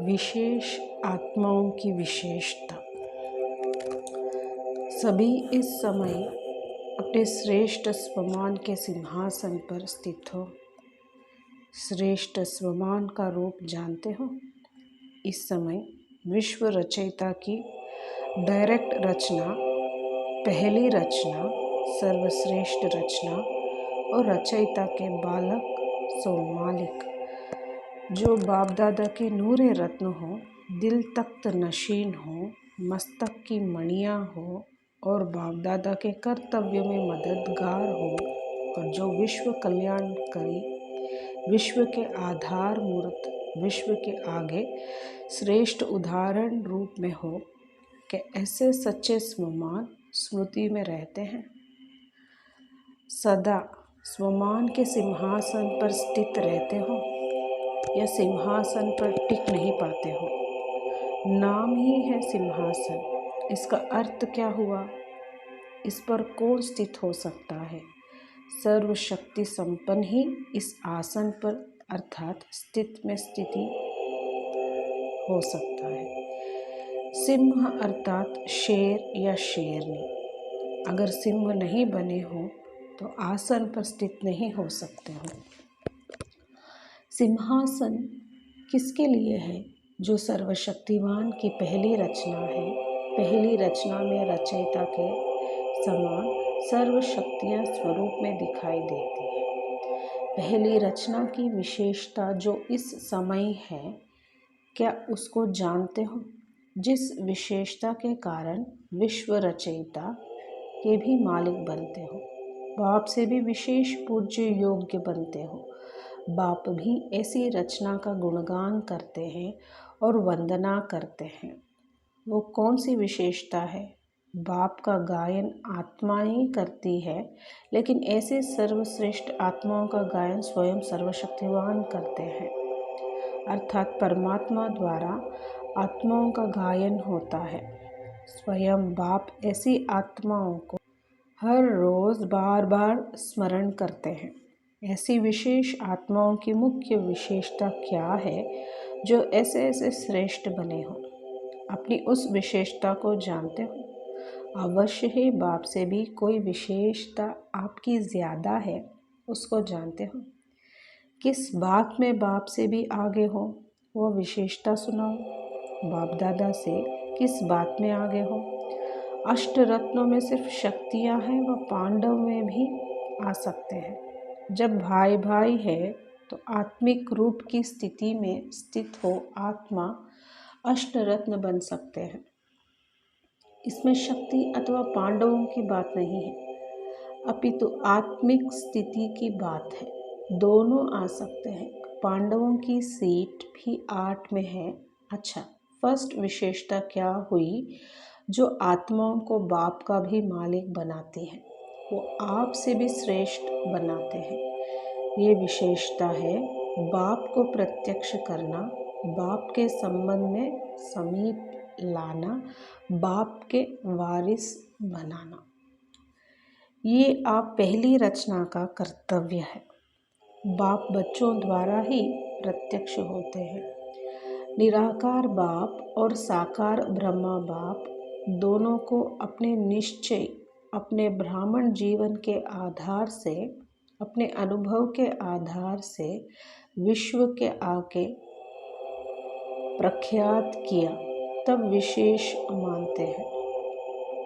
विशेष आत्माओं की विशेषता। सभी इस समय अपने श्रेष्ठ स्वमान के सिंहासन पर स्थित हो। श्रेष्ठ स्वमान का रूप जानते हो? इस समय विश्व रचयिता की डायरेक्ट रचना, पहली रचना, सर्वश्रेष्ठ रचना और रचयिता के बालक सो मालिक, जो बाप दादा के नूरे रत्न हो, दिल तख्त नशीन हो, मस्तक की मणियाँ हो और बाप दादा के कर्तव्य में मददगार हो, और जो विश्व कल्याणकारी, विश्व के आधार मूर्त, विश्व के आगे श्रेष्ठ उदाहरण रूप में हो, कि ऐसे सच्चे स्वमान स्मृति में रहते हैं। सदा स्वमान के सिंहासन पर स्थित रहते हो या सिंहासन पर टिक नहीं पाते हो। नाम ही है सिंहासन, इसका अर्थ क्या हुआ? इस पर कौन स्थित हो सकता है? सर्वशक्ति संपन्न ही इस आसन पर अर्थात स्थित में स्थिति हो सकता है। सिंह अर्थात शेर या शेरनी, अगर सिंह नहीं बने हो तो आसन पर स्थित नहीं हो सकते हो। सिंहासन किसके लिए है? जो सर्वशक्तिमान की पहली रचना है। पहली रचना में रचयिता के समान सर्वशक्तियाँ स्वरूप में दिखाई देती है। पहली रचना की विशेषता जो इस समय है, क्या उसको जानते हो? जिस विशेषता के कारण विश्व रचयिता के भी मालिक बनते हो, बाप से भी विशेष पूज्य योग्य बनते हो। बाप भी ऐसी रचना का गुणगान करते हैं और वंदना करते हैं। वो कौन सी विशेषता है? बाप का गायन आत्माएं करती है, लेकिन ऐसे सर्वश्रेष्ठ आत्माओं का गायन स्वयं सर्वशक्तिवान करते हैं। अर्थात परमात्मा द्वारा आत्माओं का गायन होता है। स्वयं बाप ऐसी आत्माओं को हर रोज़ बार बार स्मरण करते हैं। ऐसी विशेष आत्माओं की मुख्य विशेषता क्या है जो ऐसे ऐसे श्रेष्ठ बने हो? अपनी उस विशेषता को जानते हो? अवश्य ही बाप से भी कोई विशेषता आपकी ज़्यादा है, उसको जानते हो। किस बात में बाप से भी आगे हो, वो विशेषता सुनाओ। बाप दादा से किस बात में आगे हो? अष्ट रत्नों में सिर्फ शक्तियाँ हैं, वह पांडव में भी आ सकते हैं। जब भाई भाई है तो आत्मिक रूप की स्थिति में स्थित हो आत्मा अष्ट रत्न बन सकते हैं। इसमें शक्ति अथवा पांडवों की बात नहीं है, अपितु आत्मिक स्थिति की बात है। दोनों आ सकते हैं। पांडवों की सीट भी 8 में है। अच्छा, फर्स्ट विशेषता क्या हुई जो आत्माओं को बाप का भी मालिक बनाती है? वो आप से भी श्रेष्ठ बनाते हैं। ये विशेषता है बाप को प्रत्यक्ष करना, बाप के संबंध में समीप लाना, बाप के वारिस बनाना। ये आप पहली रचना का कर्तव्य है। बाप बच्चों द्वारा ही प्रत्यक्ष होते हैं। निराकार बाप और साकार ब्रह्मा बाप दोनों को अपने निश्चय, अपने ब्राह्मण जीवन के आधार से, अपने अनुभव के आधार से विश्व के आगे प्रख्यात किया, तब विशेष मानते हैं।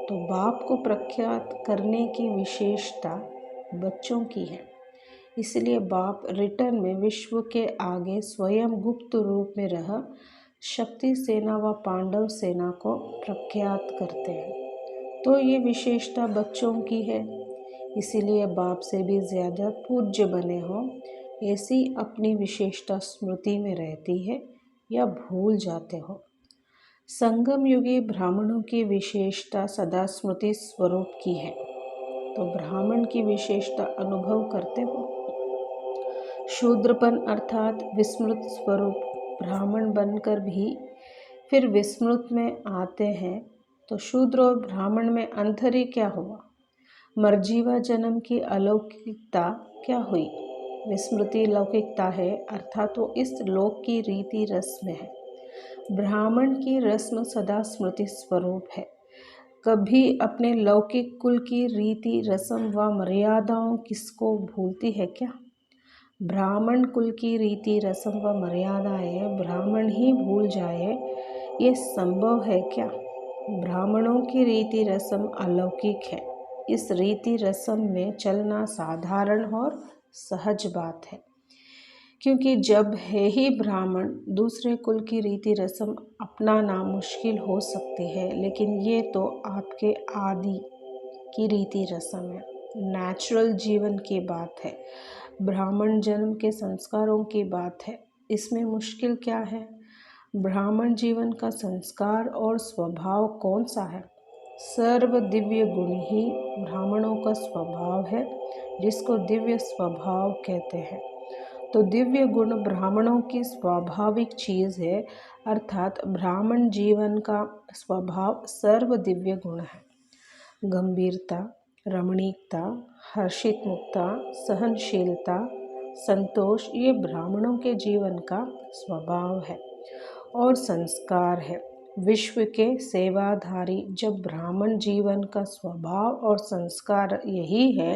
तो बाप को प्रख्यात करने की विशेषता बच्चों की है। इसलिए बाप रिटर्न में विश्व के आगे स्वयं गुप्त रूप में रह शक्ति सेना व पांडव सेना को प्रख्यात करते हैं। तो ये विशेषता बच्चों की है, इसीलिए बाप से भी ज़्यादा पूज्य बने हो। ऐसी अपनी विशेषता स्मृति में रहती है या भूल जाते हो? संगम युगी ब्राह्मणों की विशेषता सदा स्मृति स्वरूप की है। तो ब्राह्मण की विशेषता अनुभव करते हो? शूद्रपन अर्थात विस्मृत स्वरूप ब्राह्मण बनकर भी फिर विस्मृत में आते हैं। तो शूद्र और ब्राह्मण में अंतर ही क्या हुआ? मर्जीवा जन्म की अलौकिकता क्या हुई? विस्मृति लौकिकता है, अर्थात वो इस लोक की रीति रस्म है। ब्राह्मण की रस्म सदा स्मृति स्वरूप है। कभी अपने लौकिक कुल की रीति रस्म व मर्यादाओं किसको भूलती है क्या? ब्राह्मण कुल की रीति रस्म व मर्यादाएं ब्राह्मण ही भूल जाए, ये संभव है क्या? ब्राह्मणों की रीति रस्म अलौकिक है। इस रीति रस्म में चलना साधारण और सहज बात है, क्योंकि जब है ही ब्राह्मण, दूसरे कुल की रीति रस्म अपनाना मुश्किल हो सकती है। लेकिन ये तो आपके आदि की रीति रस्म है, नेचुरल जीवन की बात है, ब्राह्मण जन्म के संस्कारों की बात है। इसमें मुश्किल क्या है? ब्राह्मण जीवन का संस्कार और स्वभाव कौन सा है? सर्व दिव्य गुण ही ब्राह्मणों का स्वभाव है, जिसको दिव्य स्वभाव कहते हैं। तो दिव्य गुण ब्राह्मणों की स्वाभाविक चीज़ है, अर्थात ब्राह्मण जीवन का स्वभाव सर्व दिव्य गुण है। गंभीरता, रमणीकता, हर्षित मुक्ता, सहनशीलता, संतोष, ये ब्राह्मणों के जीवन का स्वभाव है और संस्कार है। विश्व के सेवाधारी जब ब्राह्मण जीवन का स्वभाव और संस्कार यही है,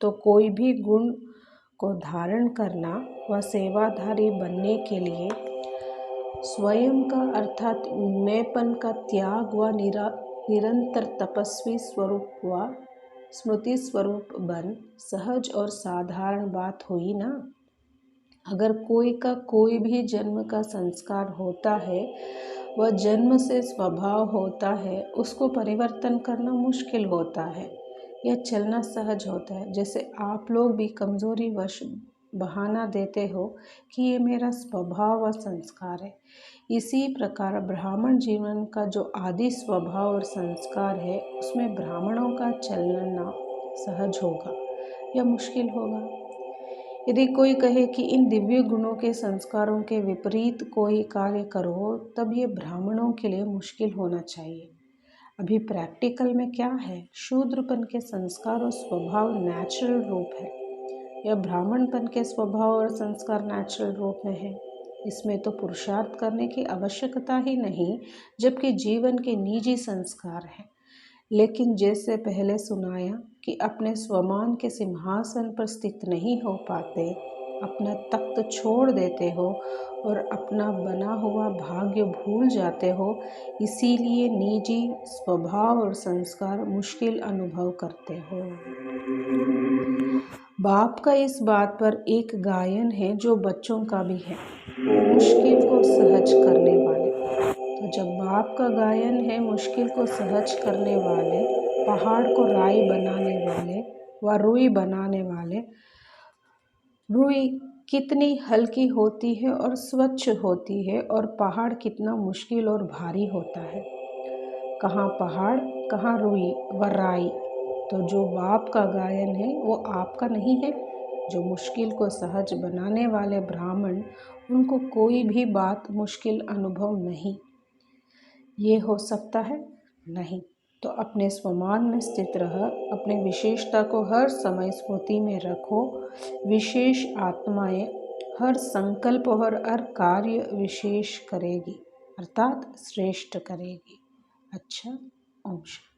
तो कोई भी गुण को धारण करना व सेवाधारी बनने के लिए स्वयं का अर्थात मैंपन का त्याग व निरंतर तपस्वी स्वरूप व स्मृति स्वरूप बन सहज और साधारण बात हुई ना। अगर कोई का कोई भी जन्म का संस्कार होता है, वह जन्म से स्वभाव होता है, उसको परिवर्तन करना मुश्किल होता है या चलना सहज होता है। जैसे आप लोग भी कमज़ोरी वश बहाना देते हो कि ये मेरा स्वभाव व संस्कार है, इसी प्रकार ब्राह्मण जीवन का जो आदि स्वभाव और संस्कार है, उसमें ब्राह्मणों का चलना सहज होगा या मुश्किल होगा। यदि कोई कहे कि इन दिव्य गुणों के संस्कारों के विपरीत कोई कार्य करो, तब ये ब्राह्मणों के लिए मुश्किल होना चाहिए। अभी प्रैक्टिकल में क्या है? शूद्रपन के संस्कार और स्वभाव नेचुरल रूप है, या ब्राह्मणपन के स्वभाव और संस्कार नेचुरल रूप में है। इसमें तो पुरुषार्थ करने की आवश्यकता ही नहीं, जबकि जीवन के निजी संस्कार हैं। लेकिन जैसे पहले सुनाया कि अपने स्वमान के सिंहासन पर स्थित नहीं हो पाते, अपना तख्त छोड़ देते हो और अपना बना हुआ भाग्य भूल जाते हो, इसीलिए निजी स्वभाव और संस्कार मुश्किल अनुभव करते हो। बाप का इस बात पर एक गायन है जो बच्चों का भी है, मुश्किल को सहज करने वाले। तो जब बाप का गायन है मुश्किल को सहज करने वाले, पहाड़ को राई बनाने वाले व रुई बनाने वाले, रुई कितनी हल्की होती है और स्वच्छ होती है, और पहाड़ कितना मुश्किल और भारी होता है। कहाँ पहाड़, कहाँ रुई व राई। तो जो बाप का गायन है वो आपका नहीं है। जो मुश्किल को सहज बनाने वाले ब्राह्मण, उनको कोई भी बात मुश्किल अनुभव नहीं। ये हो सकता है? नहीं। तो अपने स्वमान में स्थित रह, अपने विशेषता को हर समय स्मृति में रखो। विशेष आत्माएं हर संकल्प और हर कार्य विशेष करेगी, अर्थात श्रेष्ठ करेगी। अच्छा, ओम शांति।